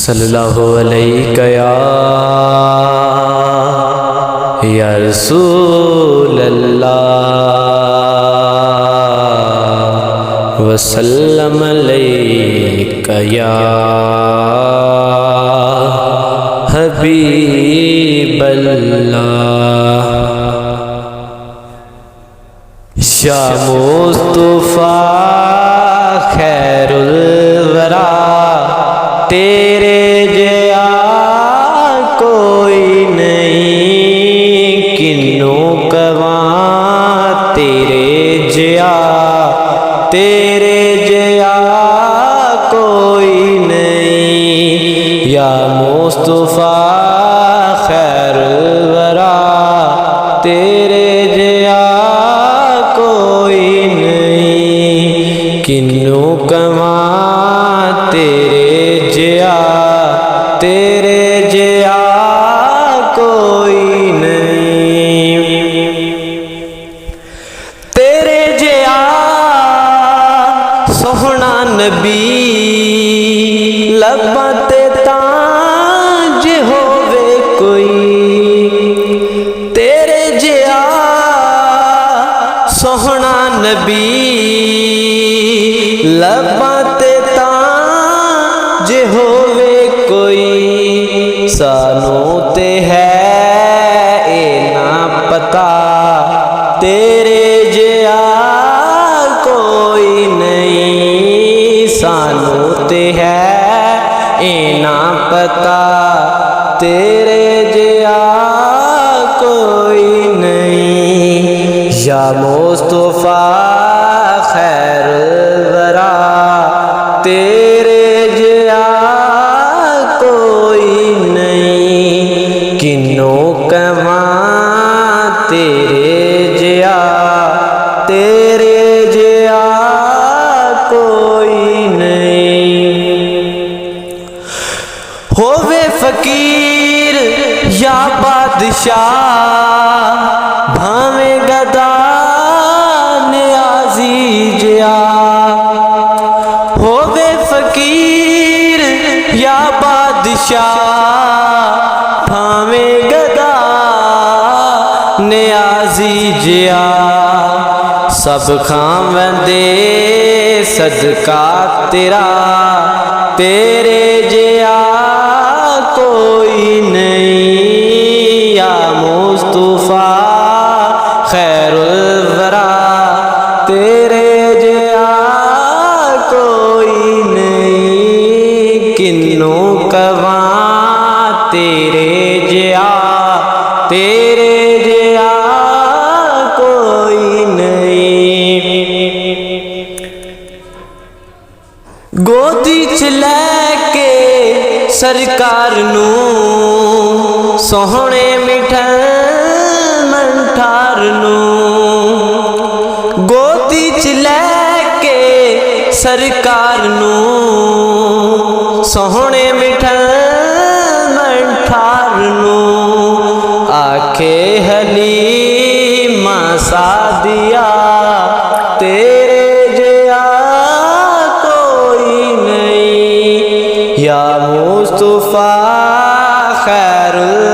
सल्लल्लाहु अलैका या रसूल अल्लाह वसल्लम अलैका या हबीब अल्लाह। या मुस्तफा खैरुल वरा तेरे जया कोई नहीं, किन्नू कवा तेरे जया कोई नहीं। या मुस्तफा खैरुल वरा तेरे जया कोई नहीं, किन्नू कवा तेरे जया कोई नहीं। तेरे जया सोहना नबी लब्बां ते तां जे होवे कोई। तेरे जया सोहना नबी लब्बां ते तां जे होवे कोई। सानू ते है ए ना पता तेरे जया कोई नहीं, सानू ते है ए ना पता तेरे जया कोई नहीं। या मुस्तफा खैरुल वरा तेरे जया कोई नहीं, किन्नू कवा तेरे जया कोई नहीं। होवे फकीर या बादशाह भावे गदा नियाजी जया। होवे फकीर या बादशाह भावे गदा नियाजी जया। सब खावंदे सदका तेरा तेरे जया कोई नहीं। या मुस्तफा खैरुल वरा तेरे जया कोई नहीं, किन्नू कवा तेरे जया कोई नहीं। गोदी च लैके सरकार नू सोहणे मिठल मंठार नू। गोदी च लैके सरकार नू सोहणे मिठल मंठार नू। आखे हलीमा सादिया तेरे जया कोई नहीं। या मुस्तफा खैरुल